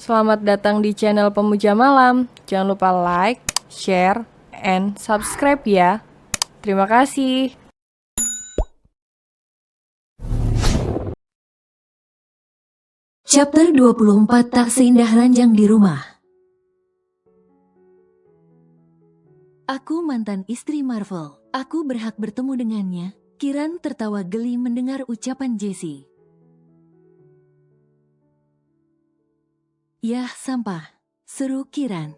Selamat datang di channel Pemuja Malam. Jangan lupa like, share, and subscribe ya. Terima kasih. Chapter 24 Tak Seindah Ranjang di Rumah. Aku mantan istri Marvel. Aku berhak bertemu dengannya. Kiran tertawa geli mendengar ucapan Jessie. Yah, sampah, seru Kiran.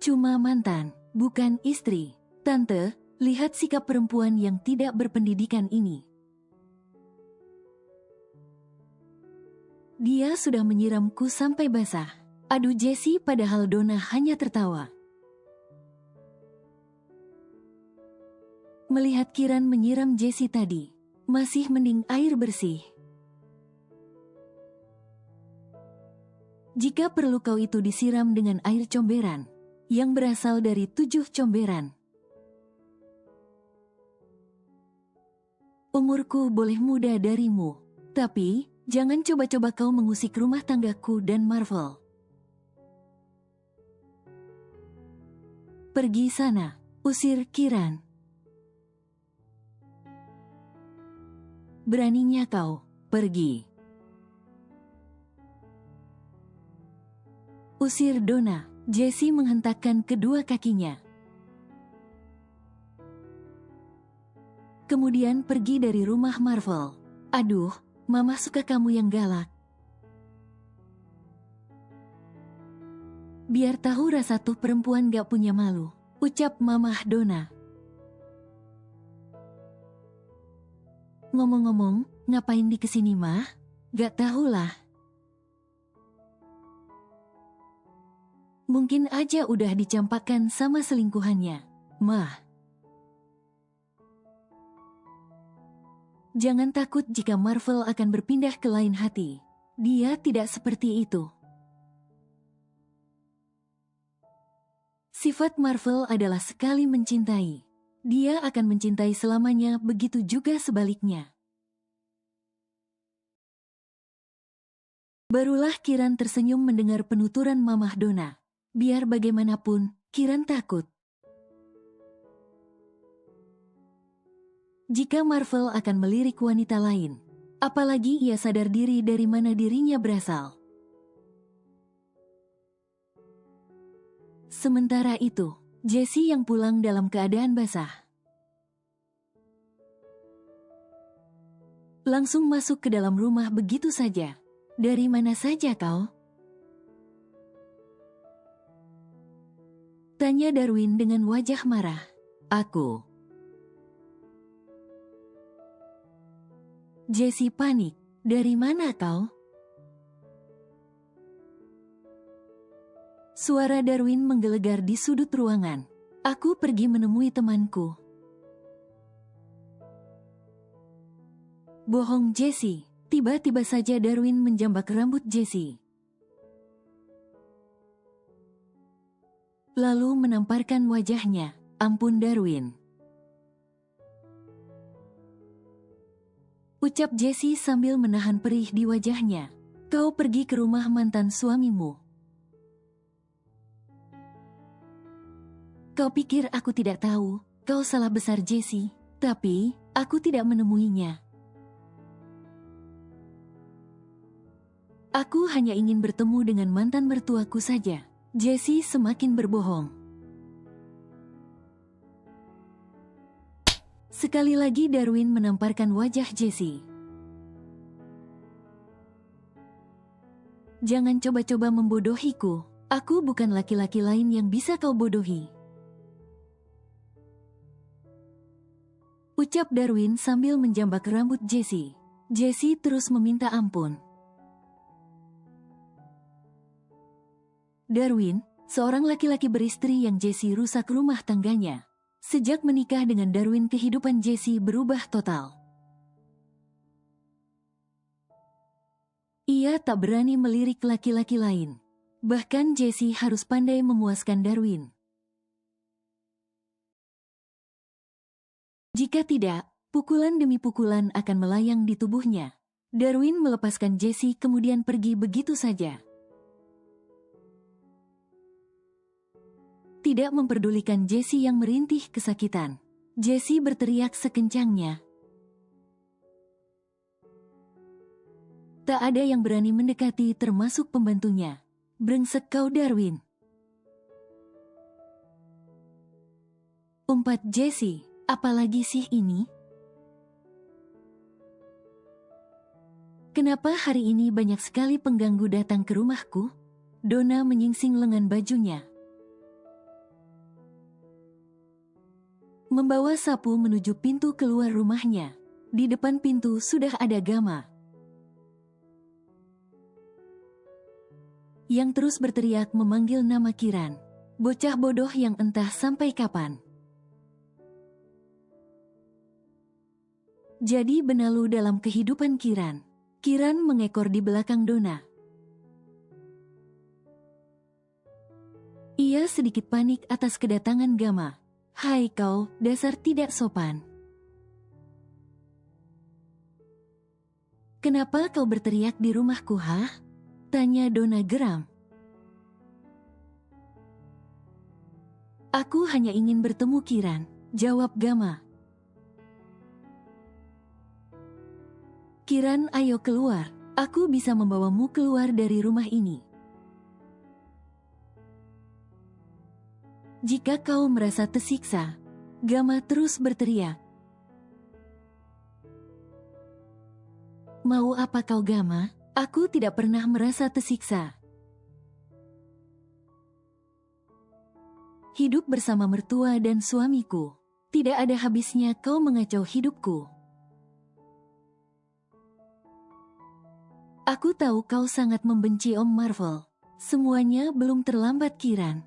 Cuma mantan, bukan istri. Tante, lihat sikap perempuan yang tidak berpendidikan ini. Dia sudah menyiramku sampai basah. Aduh Jessie, padahal Donna hanya tertawa. Melihat Kiran menyiram Jessie tadi, masih mending air bersih. Jika perlu kau itu disiram dengan air comberan, yang berasal dari 7 comberan. Umurku boleh muda darimu, tapi jangan coba-coba kau mengusik rumah tanggaku dan Marvel. Pergi sana, usir Kiran. Beraninya kau, pergi. Usir Donna. Jessie menghentakkan kedua kakinya. Kemudian pergi dari rumah Marvel. Aduh, Mama suka kamu yang galak. Biar tahu rasa tuh perempuan gak punya malu, ucap Mamah Donna. Ngomong-ngomong, ngapain di kesini mah? Gak tahulah. Mungkin aja udah dicampakkan sama selingkuhannya. Mah. Jangan takut jika Marvel akan berpindah ke lain hati. Dia tidak seperti itu. Sifat Marvel adalah sekali mencintai. Dia akan mencintai selamanya, begitu juga sebaliknya. Barulah Kiran tersenyum mendengar penuturan Mamah Donna. Biar bagaimanapun, Kiran takut. Jika Marvel akan melirik wanita lain, apalagi ia sadar diri dari mana dirinya berasal. Sementara itu, Jessie yang pulang dalam keadaan basah. Langsung masuk ke dalam rumah begitu saja. Dari mana saja kau? Tanya Darwin dengan wajah marah. Aku. Jessie panik. Dari mana kau? Suara Darwin menggelegar di sudut ruangan. Aku pergi menemui temanku. Bohong Jessie. Tiba-tiba saja Darwin menjambak rambut Jessie. Lalu menamparkan wajahnya. Ampun Darwin. Ucap Jessie sambil menahan perih di wajahnya. Kau pergi ke rumah mantan suamimu. Kau pikir aku tidak tahu? Kau salah besar Jessie. Tapi, aku tidak menemuinya. Aku hanya ingin bertemu dengan mantan mertuaku saja. Jessie semakin berbohong. Sekali lagi Darwin menamparkan wajah Jessie. Jangan coba-coba membodohiku. Aku bukan laki-laki lain yang bisa kau bodohi. Ucap Darwin sambil menjambak rambut Jessie. Jessie terus meminta ampun. Darwin, seorang laki-laki beristri yang Jessie rusak rumah tangganya. Sejak menikah dengan Darwin, kehidupan Jessie berubah total. Ia tak berani melirik laki-laki lain. Bahkan Jessie harus pandai memuaskan Darwin. Jika tidak, pukulan demi pukulan akan melayang di tubuhnya. Darwin melepaskan Jessie kemudian pergi begitu saja. Tidak memperdulikan Jessie yang merintih kesakitan. Jessie berteriak sekencangnya. Tak ada yang berani mendekati termasuk pembantunya. "Brengsek kau, Darwin!" Umpat Jessie, "Apalagi sih ini? Kenapa hari ini banyak sekali pengganggu datang ke rumahku?" Donna menyingsing lengan bajunya. Membawa sapu menuju pintu keluar rumahnya. Di depan pintu sudah ada Gamma yang terus berteriak memanggil nama Kiran. Bocah bodoh yang entah sampai kapan. Jadi benalu dalam kehidupan Kiran. Kiran mengekor di belakang Donna. Ia sedikit panik atas kedatangan Gamma. "Hai kau, dasar tidak sopan. Kenapa kau berteriak di rumahku, hah?" tanya Donna geram. "Aku hanya ingin bertemu Kiran," jawab Gamma. "Kiran, ayo keluar. Aku bisa membawamu keluar dari rumah ini. Jika kau merasa tersiksa," Gamma terus berteriak. "Mau apa kau, Gamma? Aku tidak pernah merasa tersiksa. Hidup bersama mertua dan suamiku. Tidak ada habisnya kau mengacau hidupku. Aku tahu kau sangat membenci Om Marvel. Semuanya belum terlambat, Kiran.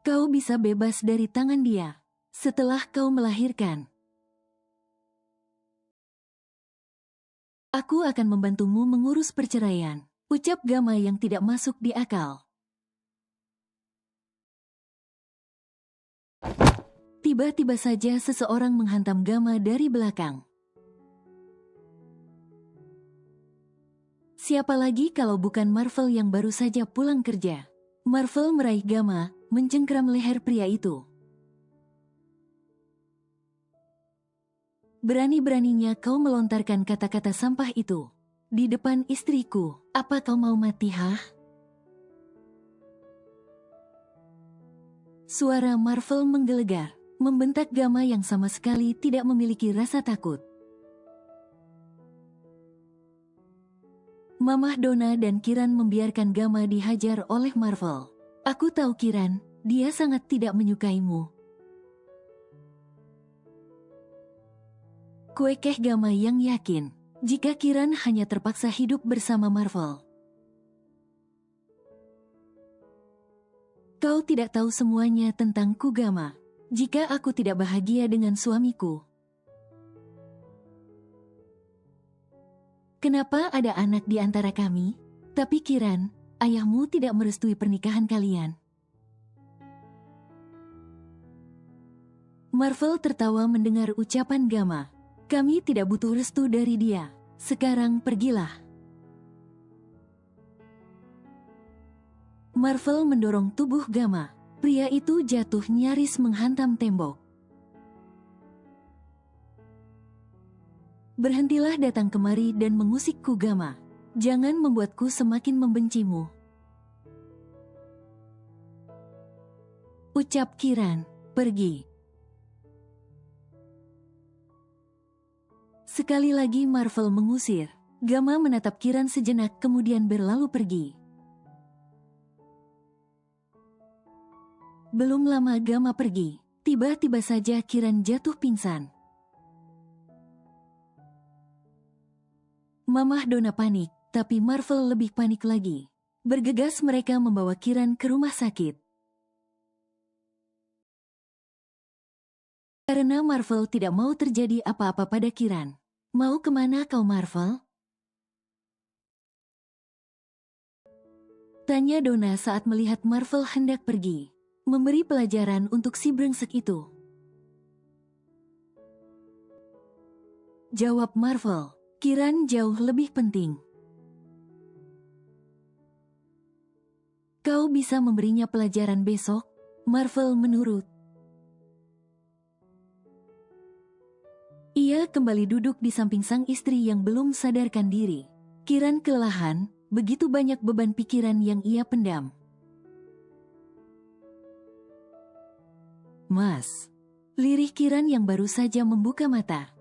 Kau bisa bebas dari tangan dia setelah kau melahirkan. Aku akan membantumu mengurus perceraian," ucap Gamma yang tidak masuk di akal. Tiba-tiba saja seseorang menghantam Gamma dari belakang. Siapa lagi kalau bukan Marvel yang baru saja pulang kerja. Marvel meraih Gamma, mencengkram leher pria itu. "Berani-beraninya kau melontarkan kata-kata sampah itu di depan istriku. Apa kau mau mati, hah?" Suara Marvel menggelegar, membentak Gamma yang sama sekali tidak memiliki rasa takut. Mamah Donna dan Kiran membiarkan Gamma dihajar oleh Marvel. "Aku tahu Kiran, dia sangat tidak menyukaimu." Kuekeh Gamma yang yakin jika Kiran hanya terpaksa hidup bersama Marvel. "Kau tidak tahu semuanya tentangku, Gamma. Jika aku tidak bahagia dengan suamiku, kenapa ada anak di antara kami? Tapi Kiran, ayahmu tidak merestui pernikahan kalian." Marvel tertawa mendengar ucapan Gamma. "Kami tidak butuh restu dari dia. Sekarang pergilah." Marvel mendorong tubuh Gamma. Pria itu jatuh nyaris menghantam tembok. "Berhentilah datang kemari dan mengusikku, Gamma. Jangan membuatku semakin membencimu," ucap Kiran. "Pergi." Sekali lagi Marvel mengusir. Gamma menatap Kiran sejenak kemudian berlalu pergi. Belum lama Gamma pergi, tiba-tiba saja Kiran jatuh pingsan. Mamah Donna panik, tapi Marvel lebih panik lagi. Bergegas mereka membawa Kiran ke rumah sakit. Karena Marvel tidak mau terjadi apa-apa pada Kiran. "Mau kemana kau, Marvel?" tanya Donna saat melihat Marvel hendak pergi. "Memberi pelajaran untuk si brengsek itu." Jawab Marvel. Kiran jauh lebih penting. Kau bisa memberinya pelajaran besok? Marvel menurut. Ia kembali duduk di samping sang istri yang belum sadarkan diri. Kiran kelelahan, begitu banyak beban pikiran yang ia pendam. Mas. Lirih Kiran yang baru saja membuka mata.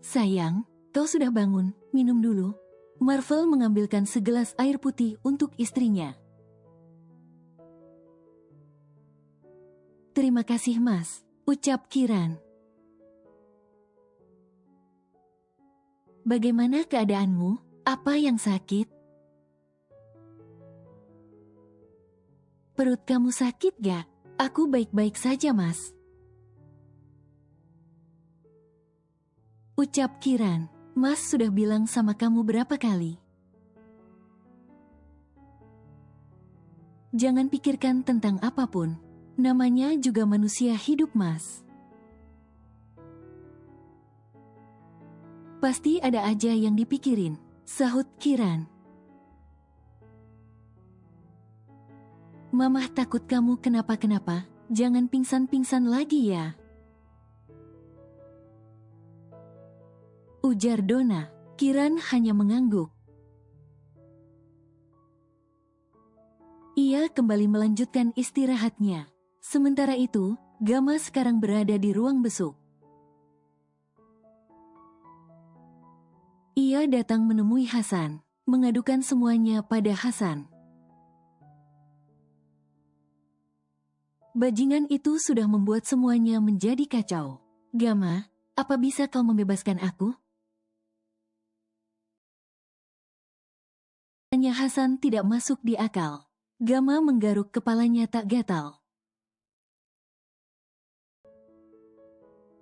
Sayang, kau sudah bangun, minum dulu. Marvel mengambilkan segelas air putih untuk istrinya. Terima kasih Mas, ucap Kiran. Bagaimana keadaanmu? Apa yang sakit? Perut kamu sakit gak? Aku baik-baik saja Mas, ucap Kiran. Mas sudah bilang sama kamu berapa kali? Jangan pikirkan tentang apapun. Namanya juga manusia hidup Mas. Pasti ada aja yang dipikirin, sahut Kiran. Mamah takut kamu kenapa-kenapa, jangan pingsan-pingsan lagi ya, ujar Donna. Kiran hanya mengangguk. Ia kembali melanjutkan istirahatnya. Sementara itu, Gama sekarang berada di ruang besuk. Ia datang menemui Hasan, mengadukan semuanya pada Hasan. Bajingan itu sudah membuat semuanya menjadi kacau. Gama, apa bisa kau membebaskan aku? Tanya Hasan tidak masuk di akal. Gama menggaruk kepalanya tak gatal.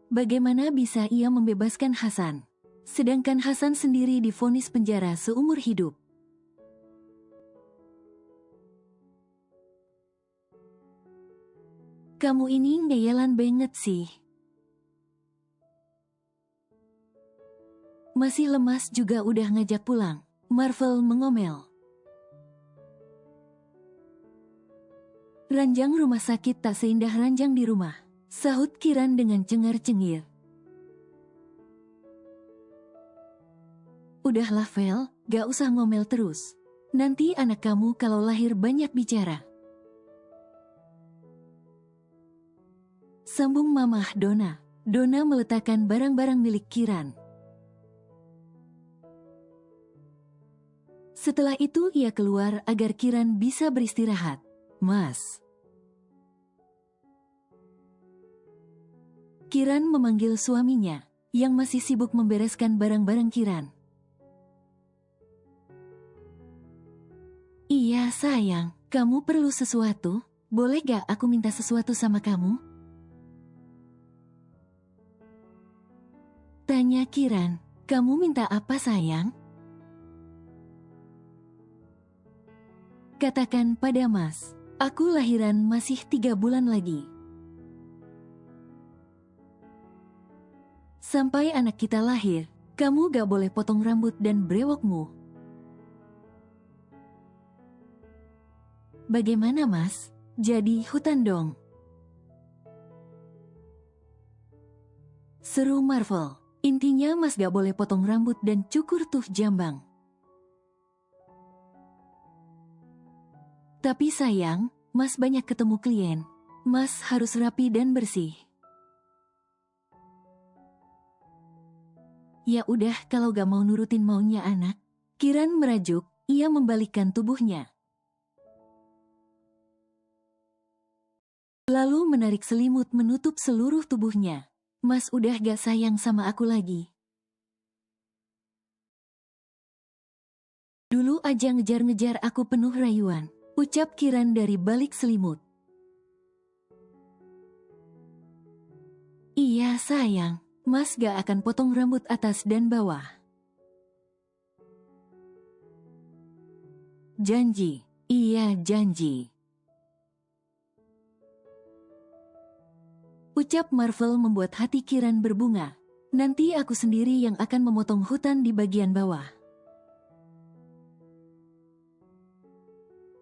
Bagaimana bisa ia membebaskan Hasan? Sedangkan Hasan sendiri divonis penjara seumur hidup. Kamu ini ngayalan banget sih. Masih lemas juga udah ngajak pulang. Marvel mengomel. Ranjang rumah sakit tak seindah ranjang di rumah, sahut Kiran dengan cengar-cengir. Udahlah Vel, gak usah ngomel terus. Nanti anak kamu kalau lahir banyak bicara. Sambung Mamah Donna. Donna meletakkan barang-barang milik Kiran. Setelah itu ia keluar agar Kiran bisa beristirahat. Mas. Kiran memanggil suaminya, yang masih sibuk membereskan barang-barang Kiran. Iya sayang, kamu perlu sesuatu? Boleh gak aku minta sesuatu sama kamu? Tanya Kiran, kamu minta apa sayang? Katakan pada Mas, aku lahiran masih 3 bulan lagi. Sampai anak kita lahir, kamu gak boleh potong rambut dan brewokmu. Bagaimana Mas? Jadi hutan dong. Seru Marvel. Intinya Mas gak boleh potong rambut dan cukur tuh jambang. Tapi sayang, Mas banyak ketemu klien. Mas harus rapi dan bersih. Ya udah kalau gak mau nurutin maunya anak. Kiran merajuk, ia membalikkan tubuhnya. Lalu menarik selimut menutup seluruh tubuhnya. Mas udah gak sayang sama aku lagi. Dulu aja ngejar-ngejar aku penuh rayuan, ucap Kiran dari balik selimut. Iya sayang, Mas gak akan potong rambut atas dan bawah. Janji, iya janji. Ucap Marvel membuat hati Kiran berbunga. Nanti aku sendiri yang akan memotong hutan di bagian bawah.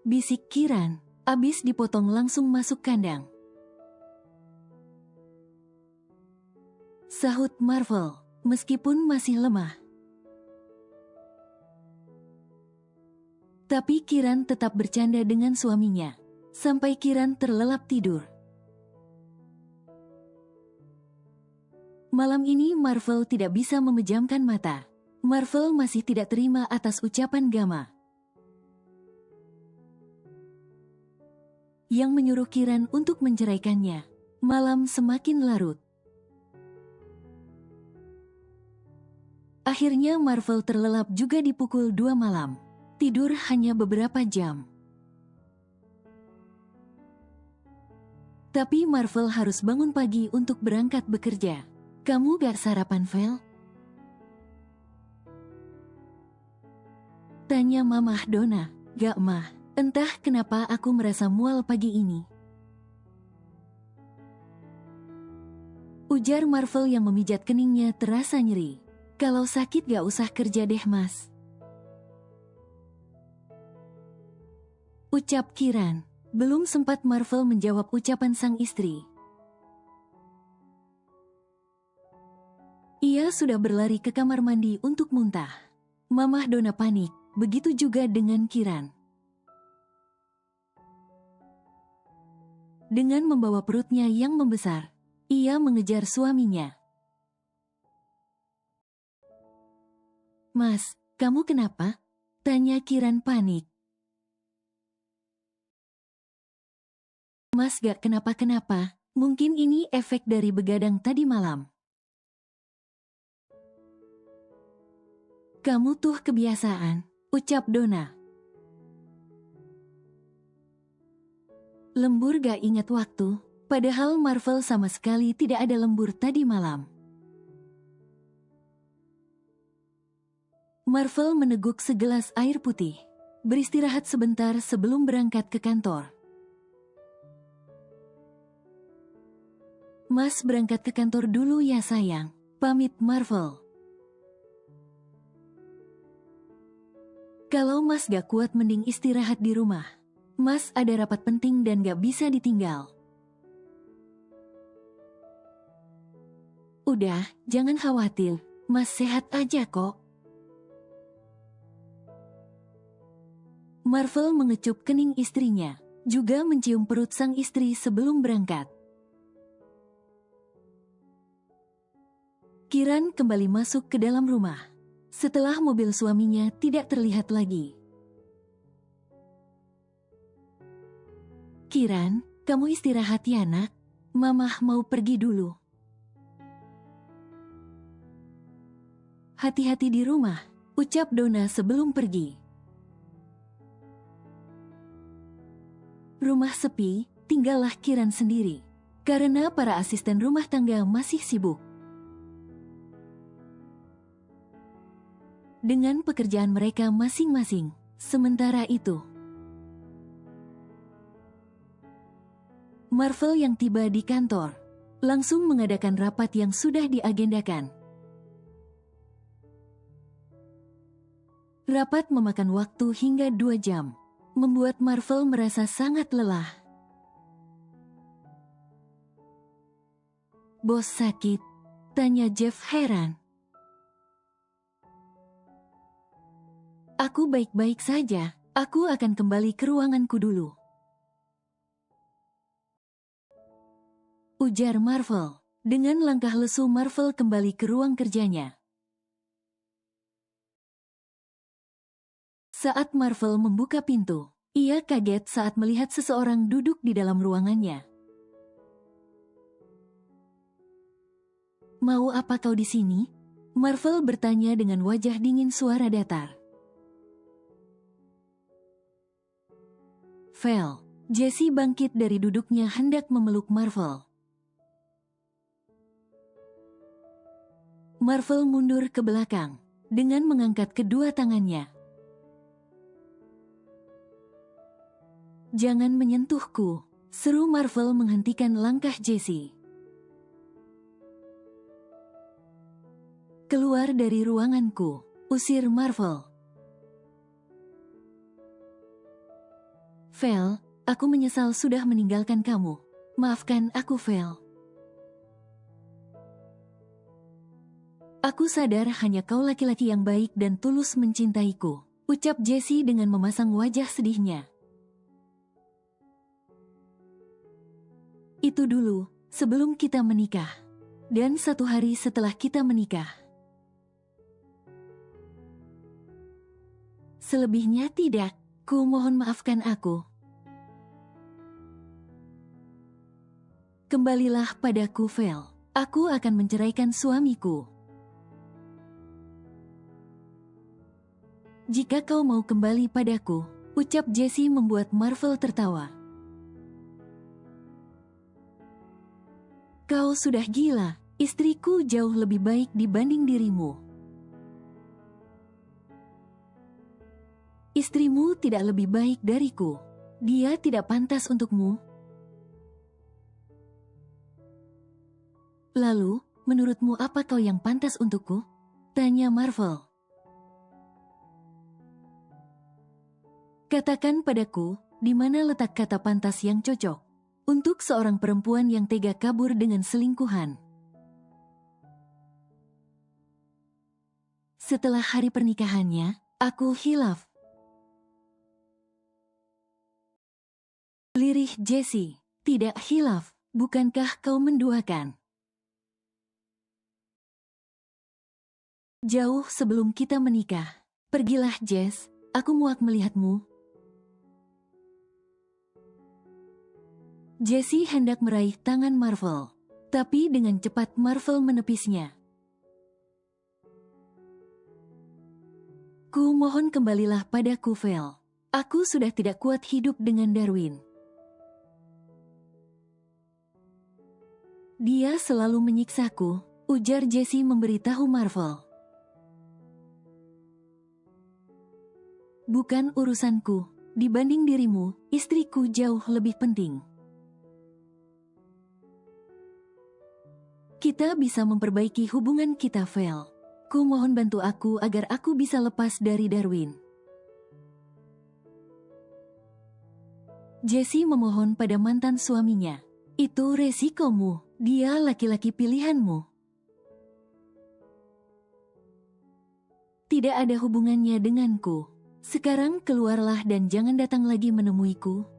Bisik Kiran, abis dipotong langsung masuk kandang. Sahut Marvel, meskipun masih lemah. Tapi Kiran tetap bercanda dengan suaminya, sampai Kiran terlelap tidur. Malam ini Marvel tidak bisa memejamkan mata. Marvel masih tidak terima atas ucapan Gama yang menyuruh Kiran untuk menceraikannya. Malam semakin larut. Akhirnya Marvel terlelap juga di pukul 2 malam. Tidur hanya beberapa jam. Tapi Marvel harus bangun pagi untuk berangkat bekerja. Kamu gak sarapan, Vel? Tanya Mamah Donna. Gak, Mah. Entah kenapa aku merasa mual pagi ini. Ujar Marvel yang memijat keningnya terasa nyeri. Kalau sakit gak usah kerja deh, Mas. Ucap Kiran. Belum sempat Marvel menjawab ucapan sang istri. Ia sudah berlari ke kamar mandi untuk muntah. Mamah Donna panik, begitu juga dengan Kiran. Dengan membawa perutnya yang membesar, ia mengejar suaminya. Mas, kamu kenapa? Tanya Kiran panik. Mas gak kenapa-kenapa, mungkin ini efek dari begadang tadi malam. Kamu tuh kebiasaan, ucap Donna. Lembur gak ingat waktu, padahal Marvel sama sekali tidak ada lembur tadi malam. Marvel meneguk segelas air putih, beristirahat sebentar sebelum berangkat ke kantor. Mas berangkat ke kantor dulu ya sayang, pamit Marvel. Kalau Mas gak kuat mending istirahat di rumah. Mas ada rapat penting dan gak bisa ditinggal. Udah, jangan khawatir, Mas sehat aja kok. Marvel mengecup kening istrinya, juga mencium perut sang istri sebelum berangkat. Kiran kembali masuk ke dalam rumah, setelah mobil suaminya tidak terlihat lagi. Kiran, kamu istirahat ya nak, Mamah mau pergi dulu. Hati-hati di rumah, ucap Donna sebelum pergi. Rumah sepi, tinggallah Kiran sendiri, karena para asisten rumah tangga masih sibuk dengan pekerjaan mereka masing-masing. Sementara itu, Marvel yang tiba di kantor langsung mengadakan rapat yang sudah diagendakan. Rapat memakan waktu hingga 2 jam, membuat Marvel merasa sangat lelah. Bos sakit? Tanya Jeff heran. Aku baik-baik saja, aku akan kembali ke ruanganku dulu. Ujar Marvel. Dengan langkah lesu Marvel kembali ke ruang kerjanya. Saat Marvel membuka pintu, ia kaget saat melihat seseorang duduk di dalam ruangannya. Mau apa kau di sini? Marvel bertanya dengan wajah dingin suara datar. Vel, Jesse bangkit dari duduknya hendak memeluk Marvel. Marvel mundur ke belakang dengan mengangkat kedua tangannya. Jangan menyentuhku, seru Marvel menghentikan langkah Jesse. Keluar dari ruanganku. Usir Marvel. Vel, aku menyesal sudah meninggalkan kamu. Maafkan aku, Vel. Aku sadar hanya kau laki-laki yang baik dan tulus mencintaiku, ucap Jesse dengan memasang wajah sedihnya. Itu dulu, sebelum kita menikah. Dan 1 hari setelah kita menikah. Selebihnya tidak, ku mohon maafkan aku. Kembalilah padaku, Vel. Aku akan menceraikan suamiku. Jika kau mau kembali padaku, ucap Jesse membuat Marvel tertawa. Kau sudah gila, istriku jauh lebih baik dibanding dirimu. Istrimu tidak lebih baik dariku. Dia tidak pantas untukmu. Lalu, menurutmu apa kau yang pantas untukku? Tanya Marvel. Katakan padaku, di mana letak kata pantas yang cocok untuk seorang perempuan yang tega kabur dengan selingkuhan. Setelah hari pernikahannya, aku hilaf. Lirih Jesse, tidak hilaf, bukankah kau menduakan? Jauh sebelum kita menikah, pergilah Jess, aku muak melihatmu. Jesse hendak meraih tangan Marvel, tapi dengan cepat Marvel menepisnya. Ku mohon kembalilah padaku, Vel. Aku sudah tidak kuat hidup dengan Darwin. Dia selalu menyiksaku, ujar Jesse memberitahu Marvel. Bukan urusanku, dibanding dirimu, istriku jauh lebih penting. Kita bisa memperbaiki hubungan kita, Vel. Ku mohon bantu aku agar aku bisa lepas dari Darwin. Jesse memohon pada mantan suaminya. Itu resikomu, dia laki-laki pilihanmu. Tidak ada hubungannya denganku. Sekarang keluarlah dan jangan datang lagi menemuiku.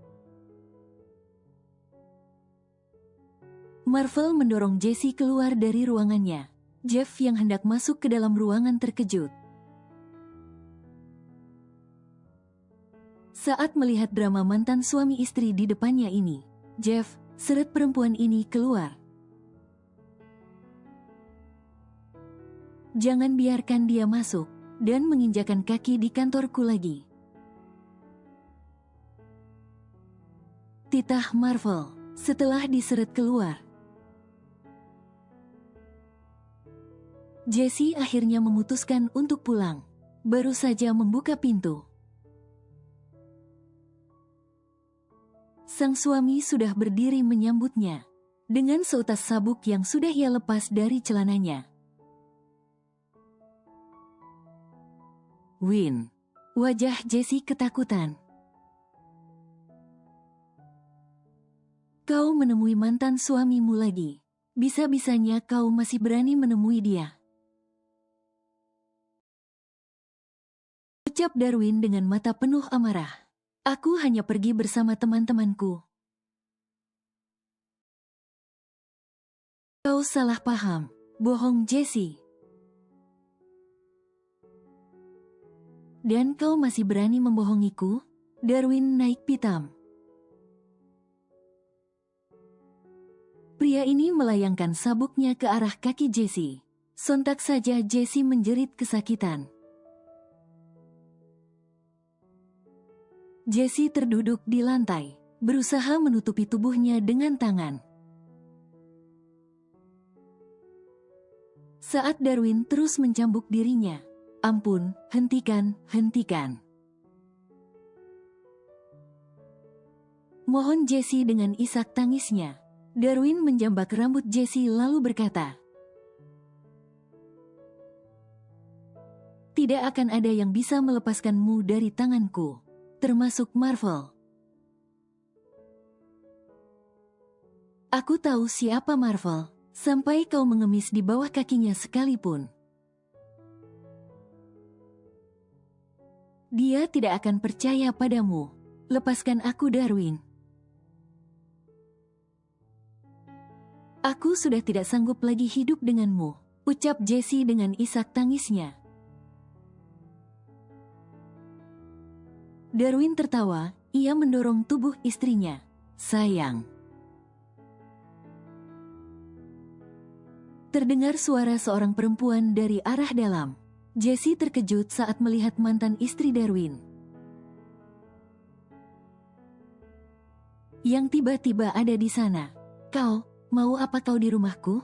Marvel mendorong Jesse keluar dari ruangannya. Jeff yang hendak masuk ke dalam ruangan terkejut. Saat melihat drama mantan suami istri di depannya ini, Jeff, seret perempuan ini keluar. Jangan biarkan dia masuk dan menginjakan kaki di kantorku lagi. Titah Marvel setelah diseret keluar. Jesse akhirnya memutuskan untuk pulang. Baru saja membuka pintu. Sang suami sudah berdiri menyambutnya dengan seutas sabuk yang sudah ia lepas dari celananya. Win. Wajah Jesse ketakutan. Kau menemui mantan suamimu lagi. Bisa-bisanya kau masih berani menemui dia. Ucap Darwin dengan mata penuh amarah. Aku hanya pergi bersama teman-temanku. Kau salah paham. Bohong, Jesse. Dan kau masih berani membohongiku? Darwin naik pitam. Pria ini melayangkan sabuknya ke arah kaki Jesse. Sontak saja Jesse menjerit kesakitan. Jesse terduduk di lantai, berusaha menutupi tubuhnya dengan tangan. Saat Darwin terus mencambuk dirinya, ampun, hentikan, hentikan. Mohon Jesse dengan isak tangisnya. Darwin menjambak rambut Jesse lalu berkata, tidak akan ada yang bisa melepaskanmu dari tanganku, termasuk Marvel. Aku tahu siapa Marvel, sampai kau mengemis di bawah kakinya sekalipun. Dia tidak akan percaya padamu. Lepaskan aku, Darwin. Aku sudah tidak sanggup lagi hidup denganmu, ucap Jessie dengan isak tangisnya. Darwin tertawa, ia mendorong tubuh istrinya. Sayang. Terdengar suara seorang perempuan dari arah dalam. Jessie terkejut saat melihat mantan istri Darwin, yang tiba-tiba ada di sana. Kau, mau apa kau di rumahku?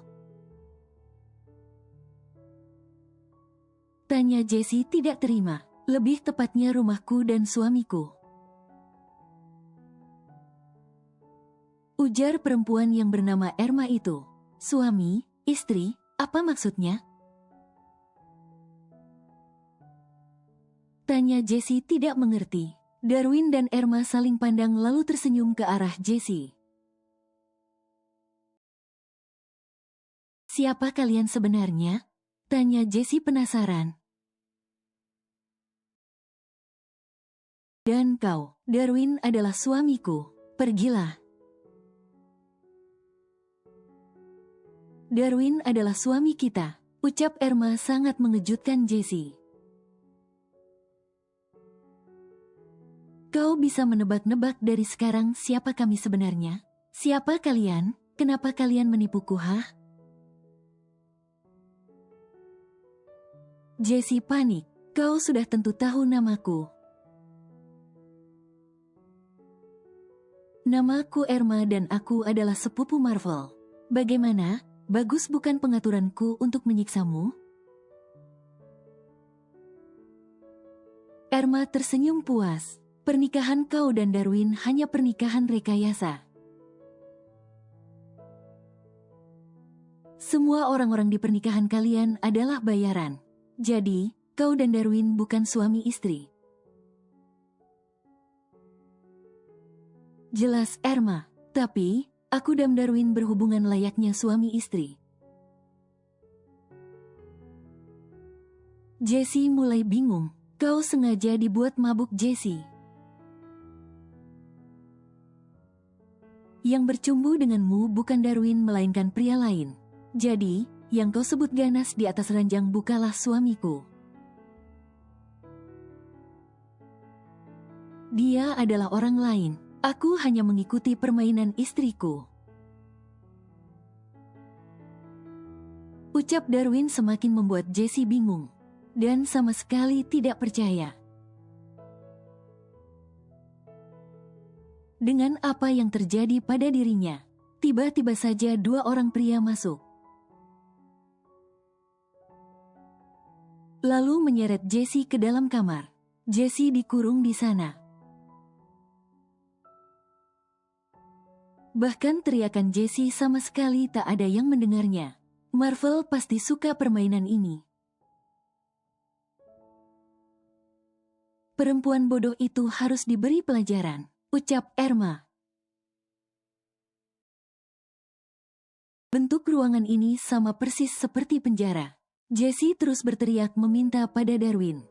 Tanya Jessie tidak terima, lebih tepatnya rumahku dan suamiku. Ujar perempuan yang bernama Erma itu. Suami, istri, apa maksudnya? Tanya Jessie tidak mengerti. Darwin dan Erma saling pandang lalu tersenyum ke arah Jessie. Siapa kalian sebenarnya? Tanya Jessie penasaran. Dan kau, Darwin adalah suamiku. Pergilah. Darwin adalah suami kita, ucap Erma sangat mengejutkan Jessie. Kau bisa menebak-nebak dari sekarang siapa kami sebenarnya? Siapa kalian? Kenapa kalian menipuku, hah? Jessie panik. Kau sudah tentu tahu namaku. Namaku Erma dan aku adalah sepupu Marvel. Bagaimana? Bagus bukan pengaturanku untuk menyiksamu? Erma tersenyum puas. Pernikahan kau dan Darwin hanya pernikahan rekayasa. Semua orang-orang di pernikahan kalian adalah bayaran. Jadi, kau dan Darwin bukan suami istri. Jelas Erma, tapi aku dan Darwin berhubungan layaknya suami istri. Jessie mulai bingung. Kau sengaja dibuat mabuk, Jessie. Yang bercumbu denganmu bukan Darwin melainkan pria lain. Jadi, yang kau sebut ganas di atas ranjang bukanlah suamiku. Dia adalah orang lain. Aku hanya mengikuti permainan istriku. Ucap Darwin semakin membuat Jessie bingung. Dan sama sekali tidak percaya. Dengan apa yang terjadi pada dirinya, tiba-tiba saja dua orang pria masuk. Lalu menyeret Jessie ke dalam kamar. Jessie dikurung di sana. Bahkan teriakan Jessie sama sekali tak ada yang mendengarnya. Marvel pasti suka permainan ini. Perempuan bodoh itu harus diberi pelajaran, ucap Erma. Bentuk ruangan ini sama persis seperti penjara. Jessie terus berteriak meminta pada Darwin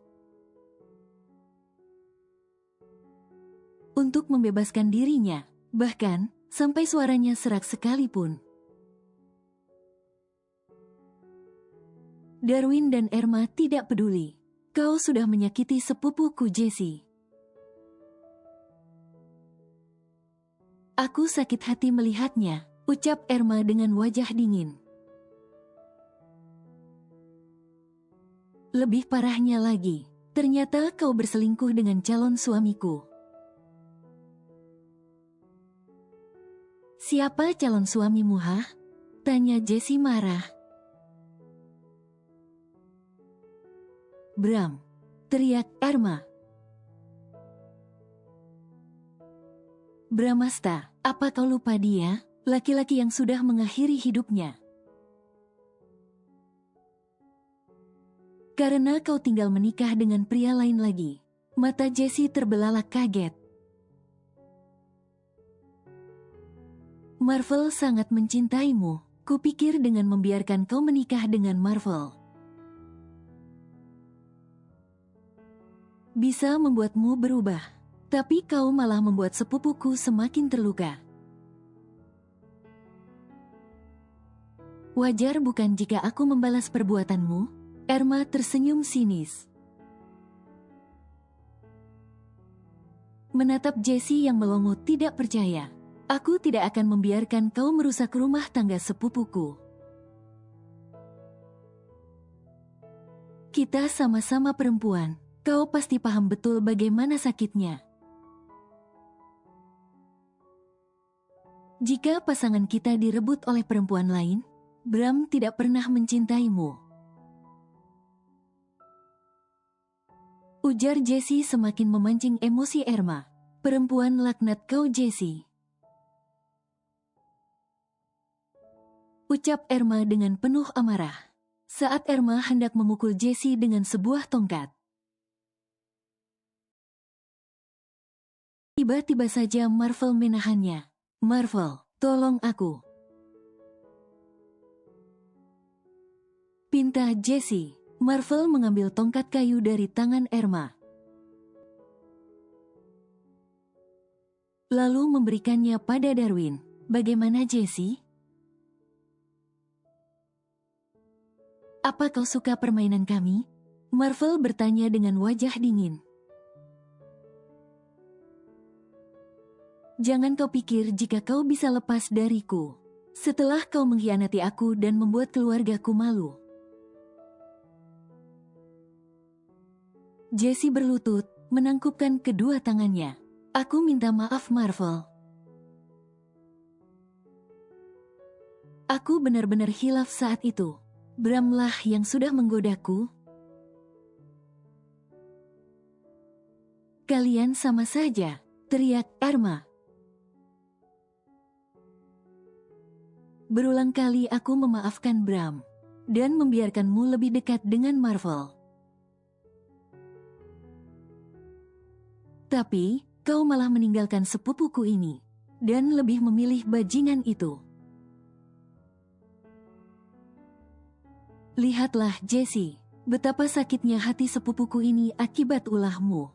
untuk membebaskan dirinya, bahkan sampai suaranya serak sekalipun. Darwin dan Erma tidak peduli. Kau sudah menyakiti sepupuku, Jessie. Aku sakit hati melihatnya, ucap Erma dengan wajah dingin. Lebih parahnya lagi, ternyata kau berselingkuh dengan calon suamiku. Siapa calon suamimu, hah? Tanya Jessie marah. Bram, teriak Erma. Bramasta, apa kau lupa dia? Laki-laki yang sudah mengakhiri hidupnya. Karena kau tinggal menikah dengan pria lain lagi. Mata Jessie terbelalak kaget. Marvel sangat mencintaimu. Kupikir dengan membiarkan kau menikah dengan Marvel bisa membuatmu berubah. Tapi kau malah membuat sepupuku semakin terluka. Wajar bukan jika aku membalas perbuatanmu? Erma tersenyum sinis. Menatap Jessie yang melongo tidak percaya. Aku tidak akan membiarkan kau merusak rumah tangga sepupuku. Kita sama-sama perempuan. Kau pasti paham betul bagaimana sakitnya. Jika pasangan kita direbut oleh perempuan lain, Bram tidak pernah mencintaimu. Ujar Jessie semakin memancing emosi Erma. Perempuan laknat kau Jessie. Ucap Erma dengan penuh amarah. Saat Erma hendak memukul Jessie dengan sebuah tongkat. Tiba-tiba saja Marvel menahannya. Marvel, tolong aku. Pinta Jessie. Marvel mengambil tongkat kayu dari tangan Erma. Lalu memberikannya pada Darwin. Bagaimana Jessie? Apa kau suka permainan kami? Marvel bertanya dengan wajah dingin. Jangan kau pikir jika kau bisa lepas dariku. Setelah kau mengkhianati aku dan membuat keluargaku malu. Jessie berlutut, menangkupkan kedua tangannya. Aku minta maaf Marvel. Aku benar-benar hilaf saat itu. Bramlah yang sudah menggodaku. Kalian sama saja, teriak Erma. Berulang kali aku memaafkan Bram dan membiarkanmu lebih dekat dengan Marvel. Tapi, kau malah meninggalkan sepupuku ini dan lebih memilih bajingan itu. Lihatlah Jessie, betapa sakitnya hati sepupuku ini akibat ulahmu.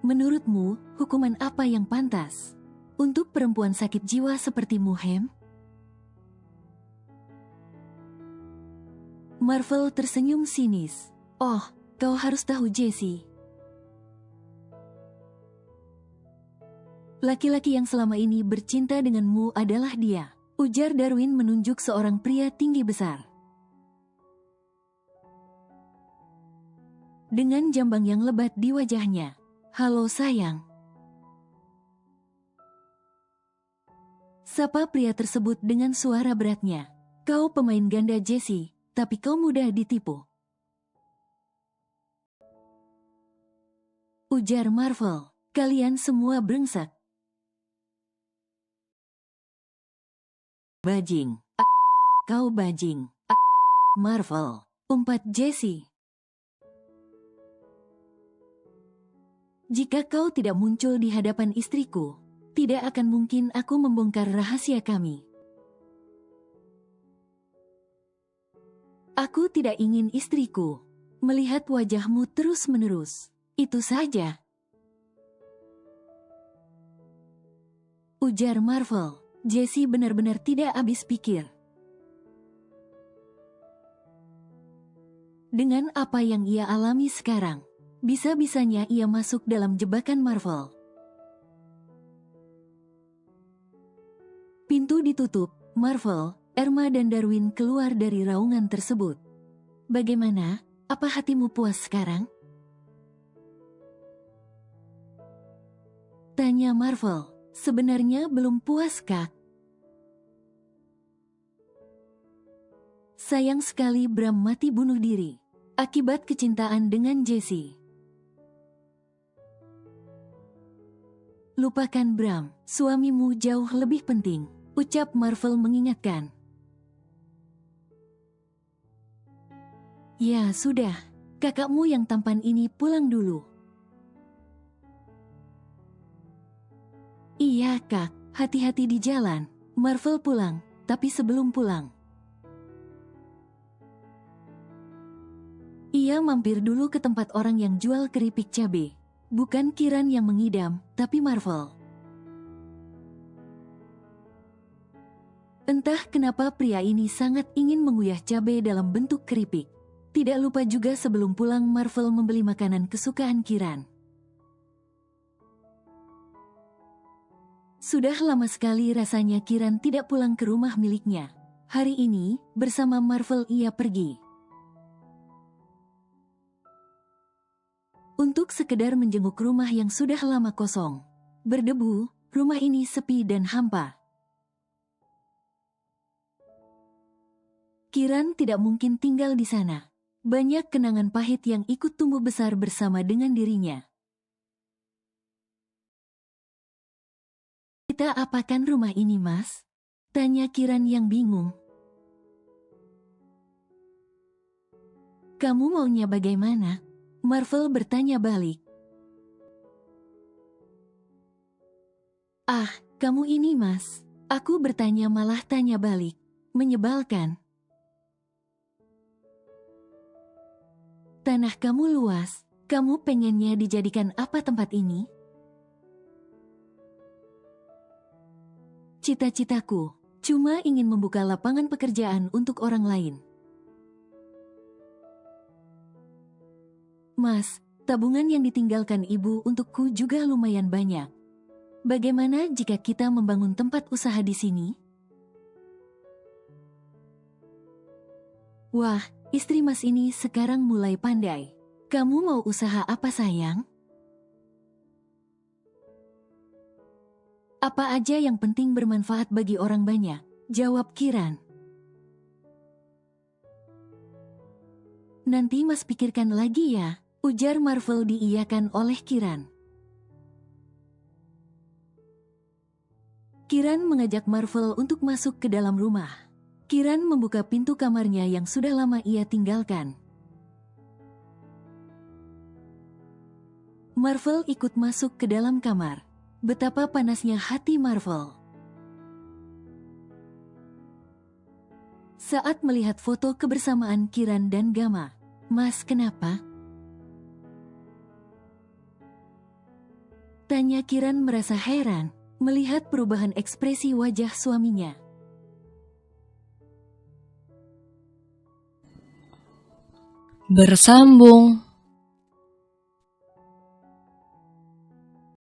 Menurutmu, hukuman apa yang pantas untuk perempuan sakit jiwa sepertimu, Hem? Marvel tersenyum sinis. Oh, kau harus tahu Jessie. Laki-laki yang selama ini bercinta denganmu adalah dia. Ujar Darwin menunjuk seorang pria tinggi besar. Dengan jambang yang lebat di wajahnya. Halo sayang. Sapa pria tersebut dengan suara beratnya. Kau pemain ganda Jessie, tapi kau mudah ditipu. Ujar Marvel, kalian semua brengsek. Bajing. Kau bajing. Marvel. Umpat Jessie. Jika kau tidak muncul di hadapan istriku, tidak akan mungkin aku membongkar rahasia kami. Aku tidak ingin istriku melihat wajahmu terus-menerus. Itu saja. Ujar Marvel. Jessie benar-benar tidak habis pikir. Dengan apa yang ia alami sekarang, bisa-bisanya ia masuk dalam jebakan Marvel. Pintu ditutup, Marvel, Erma dan Darwin keluar dari raungan tersebut. Bagaimana? Apa hatimu puas sekarang? Tanya Marvel. Sebenarnya belum puas, Kak. Sayang sekali Bram mati bunuh diri akibat kecintaan dengan Jessie. Lupakan Bram, suamimu jauh lebih penting, ucap Marvel mengingatkan. Ya sudah, kakakmu yang tampan ini pulang dulu. Iya kak, hati-hati di jalan. Marvel pulang, tapi sebelum pulang ia mampir dulu ke tempat orang yang jual keripik cabe. Bukan Kiran yang mengidam, tapi Marvel. Entah kenapa pria ini sangat ingin mengunyah cabe dalam bentuk keripik. Tidak lupa juga sebelum pulang Marvel membeli makanan kesukaan Kiran. Sudah lama sekali rasanya Kiran tidak pulang ke rumah miliknya. Hari ini, bersama Marvel ia pergi untuk sekedar menjenguk rumah yang sudah lama kosong. Berdebu, rumah ini sepi dan hampa. Kiran tidak mungkin tinggal di sana. Banyak kenangan pahit yang ikut tumbuh besar bersama dengan dirinya. Kita apakan rumah ini, Mas? Tanya Kiran yang bingung. Kamu maunya bagaimana? Marvel bertanya balik. Ah, kamu ini Mas. Aku bertanya malah tanya balik. Menyebalkan. Tanah kamu luas. Kamu pengennya dijadikan apa tempat ini? Cita-citaku cuma ingin membuka lapangan pekerjaan untuk orang lain. Mas, tabungan yang ditinggalkan ibu untukku juga lumayan banyak. Bagaimana jika kita membangun tempat usaha di sini? Wah, istri Mas ini sekarang mulai pandai. Kamu mau usaha apa sayang? Apa aja yang penting bermanfaat bagi orang banyak, jawab Kiran. Nanti Mas pikirkan lagi ya, ujar Marvel diiyakan oleh Kiran. Kiran mengajak Marvel untuk masuk ke dalam rumah. Kiran membuka pintu kamarnya yang sudah lama ia tinggalkan. Marvel ikut masuk ke dalam kamar. Betapa panasnya hati Marvel saat melihat foto kebersamaan Kiran dan Gama. Mas, kenapa? Tanya Kiran merasa heran melihat perubahan ekspresi wajah suaminya. Bersambung.